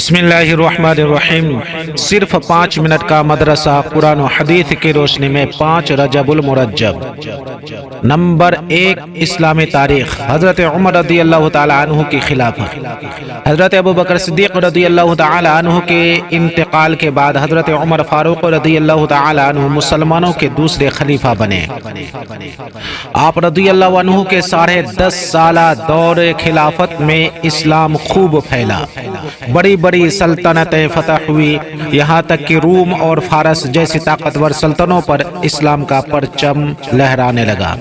بسم اللہ الرحمن الرحیم۔ صرف 5 منٹ کا مدرسہ قرآن و حدیث کی روشنی میں 5 رجب المرجب۔ نمبر 1، اسلامی تاریخ۔ حضرت عمر رضی اللہ تعالی عنہ کی خلافت۔ حضرت ابوبکر صدیق رضی اللہ تعالی عنہ کے انتقال کے بعد حضرت عمر فاروق رضی اللہ تعالی عنہ مسلمانوں کے دوسرے خلیفہ بنے۔ آپ رضی اللہ عنہ کے 10.5 سالہ دور خلافت میں اسلام خوب پھیلا، بڑی بڑی سلطنتیں فتح ہوئی، یہاں تک کہ روم اور فارس جیسی طاقتور سلطنتوں پر اسلام کا پرچم لہرانے لگا،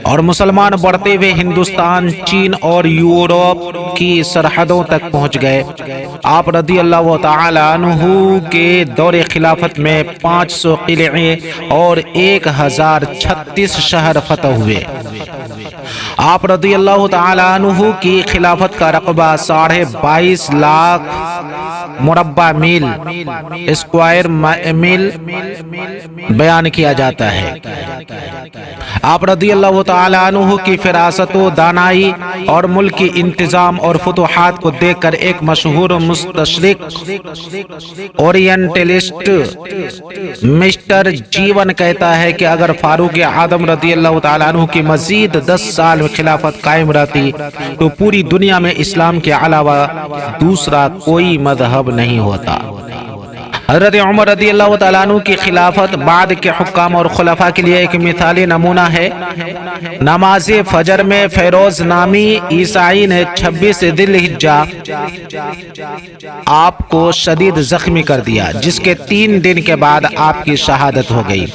اور مسلمان بڑھتے ہوئے ہندوستان، چین اور یورپ کی سرحدوں تک پہنچ گئے۔ آپ رضی اللہ تعالی عنہ کے دور خلافت میں 500 قلعے اور 1036 شہر فتح ہوئے۔ آپ رضی اللہ تعالی عنہ کی خلافت کا رقبہ 22.5 لاکھ مربع میل اسکوائر میل بیان کیا جاتا ہے۔ آپ رضی اللہ تعالی عنہ کی فراست و دانائی اور ملکی انتظام اور فتوحات کو دیکھ کر ایک مشہور مستشرق اورینٹلسٹ مسٹر جیون کہتا ہے کہ اگر فاروق اعظم رضی اللہ تعالی عنہ کی مزید 10 سال خلافت قائم رہتی تو پوری دنیا میں اسلام کے علاوہ دوسرا کوئی مذہب نہیں ہوتا۔ حضرت عمر رضی اللہ تعالیٰ عنہ کی خلافت بعد کے حکام اور خلفاء کے لیے ایک مثالی نمونہ ہے۔ نماز فجر میں فیروز نامی عیسائی نے 26 ذی الحجہ آپ کو شدید زخمی کر دیا، جس کے 3 دن کے بعد آپ کی شہادت ہو گئی۔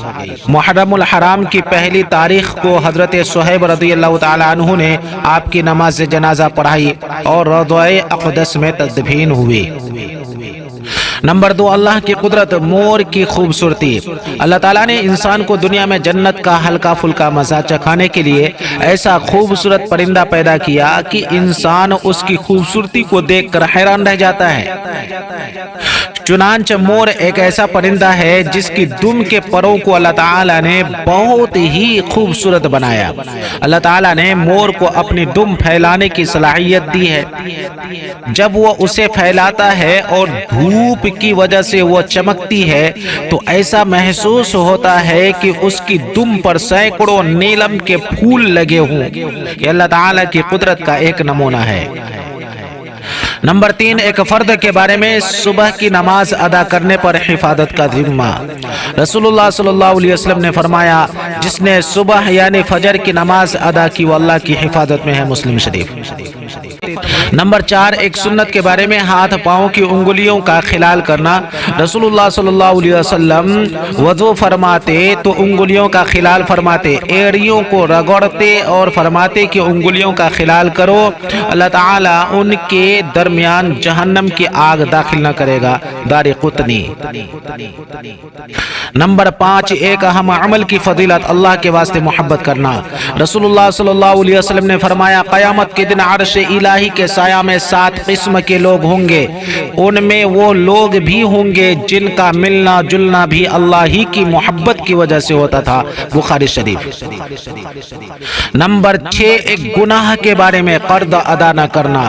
محرم الحرام کی پہلی تاریخ کو حضرت صہیب رضی اللہ تعالیٰ عنہ نے آپ کی نماز جنازہ پڑھائی اور روضہ اقدس میں تدفین ہوئی۔ نمبر 2، اللہ کی قدرت، مور کی خوبصورتی۔ اللہ تعالیٰ نے انسان کو دنیا میں جنت کا ہلکا پھلکا مزہ چکھانے کے لیے ایسا خوبصورت پرندہ پیدا کیا کہ انسان اس کی خوبصورتی کو دیکھ کر حیران رہ جاتا ہے۔ چنانچہ مور ایک ایسا پرندہ ہے جس کی دم کے پروں کو اللہ تعالیٰ نے بہت ہی خوبصورت بنایا۔ اللہ تعالیٰ نے مور کو اپنی دم پھیلانے کی صلاحیت دی ہے۔ جب وہ اسے پھیلاتا ہے اور دھوپ کی وجہ سے وہ چمکتی ہے تو ایسا محسوس ہوتا ہے کہ اس کی دم پر سینکڑوں نیلم کے پھول لگے ہوں۔ یہ اللہ تعالیٰ کی قدرت کا ایک نمونہ ہے۔ نمبر 3، ایک فرد کے بارے میں صبح کی نماز ادا کرنے پر حفاظت کا ذمہ۔ رسول اللہ صلی اللہ علیہ وسلم نے فرمایا، جس نے صبح یعنی فجر کی نماز ادا کی وہ اللہ کی حفاظت میں ہے۔ مسلم شریف۔ نمبر 4، ایک سنت کے بارے میں ہاتھ پاؤں کی انگلیوں کا خلال کرنا۔ رسول اللہ صلی اللہ علیہ وسلم وضو فرماتے تو انگلیوں کا خلال فرماتے، ایڑیوں کو رگڑتے اور فرماتے کہ انگلیوں کا خلال کرو، اللہ تعالیٰ ان کے درمیان جہنم کی آگ داخل نہ کرے گا۔ دارقطنی۔ نمبر 5، ایک اہم عمل کی فضیلت، اللہ کے واسطے محبت کرنا۔ رسول اللہ صلی اللہ علیہ وسلم نے فرمایا، قیامت کے دن عرش الہی کے سایہ میں 7 قسم کے لوگ ہوں گے، ان میں وہ لوگ بھی ہوں گے جن کا ملنا جلنا بھی اللہ ہی کی محبت کی وجہ سے ہوتا تھا۔ بخاری شریف۔ نمبر 6، ایک گناہ کے بارے میں قرض ادا نہ کرنا۔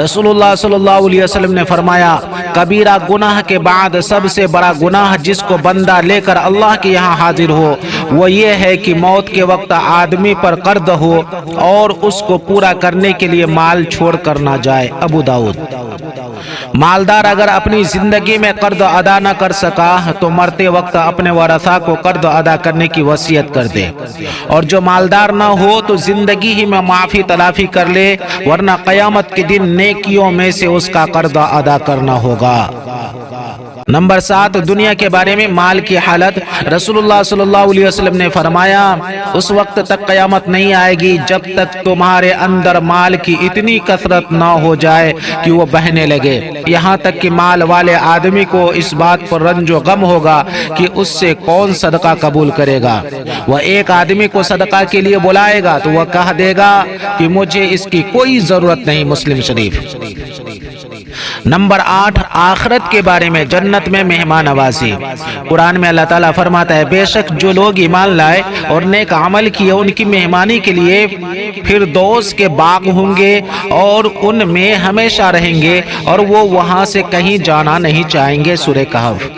رسول اللہ صلی اللہ علیہ وسلم نے فرمایا، کبیرہ گناہ کے بعد سب سے بڑا گناہ جس کو بندہ لے کر اللہ کے یہاں حاضر ہو وہ یہ ہے کہ موت کے وقت آدمی پر قرض ہو اور اس کو پورا کرنے کے لیے مال چھوڑ کر نہ جائے۔ ابو داؤد۔ مالدار اگر اپنی زندگی میں قرض ادا نہ کر سکا تو مرتے وقت اپنے ورثاء کو قرض ادا کرنے کی وصیت کر دے، اور جو مالدار نہ ہو تو زندگی ہی میں معافی تلافی کر لے، ورنہ قیامت کے دن نیکیوں میں سے اس کا قرض ادا کرنا ہوگا۔ نمبر 7، دنیا کے بارے میں مال کی حالت۔ رسول اللہ صلی اللہ علیہ وسلم نے فرمایا، اس وقت تک قیامت نہیں آئے گی جب تک تمہارے اندر مال کی اتنی کثرت نہ ہو جائے کہ وہ بہنے لگے، یہاں تک کہ مال والے آدمی کو اس بات پر رنج و غم ہوگا کہ اس سے کون صدقہ قبول کرے گا۔ وہ ایک آدمی کو صدقہ کے لیے بلائے گا تو وہ کہہ دے گا کہ مجھے اس کی کوئی ضرورت نہیں۔ مسلم شریف۔ نمبر 8 آخرت کے بارے میں، جنت میں مہمان نوازی۔ قرآن میں اللہ تعالیٰ فرماتا ہے بے شک جو لوگ ایمان لائے اور نیک عمل کیے ان کی مہمانی کے لیے فردوس کے باغ ہوں گے اور ان میں ہمیشہ رہیں گے اور وہ وہاں سے کہیں جانا نہیں چاہیں گے۔ سورہ کہف۔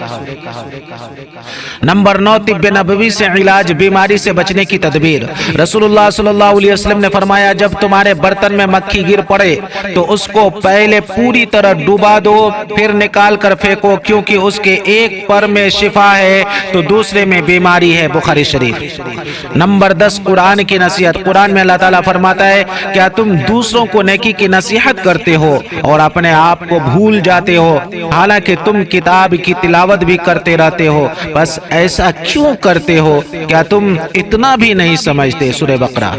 نمبر 9 طب نبوی سے علاج، بیماری سے بچنے کی تدبیر۔ رسول اللہ صلی اللہ علیہ وسلم نے فرمایا جب تمہارے برتن میں مکھی گر پڑے تو اس کو پہلے پوری طرح ڈوبا دو پھر نکال کر پھینکو، کیونکہ اس کے ایک پر میں شفا ہے تو دوسرے میں بیماری ہے۔ بخاری شریف۔ نمبر 10 قرآن کی نصیحت۔ قرآن میں اللہ تعالیٰ فرماتا ہے کیا تم دوسروں کو نیکی کی نصیحت کرتے ہو اور اپنے آپ کو بھول جاتے ہو حالانکہ تم کتاب کی تلاوت بھی کرتے رہتے ہو، بس ایسا کیوں کرتے ہو؟ کیا تم اتنا بھی نہیں سمجھتے؟ سورہ بقرہ۔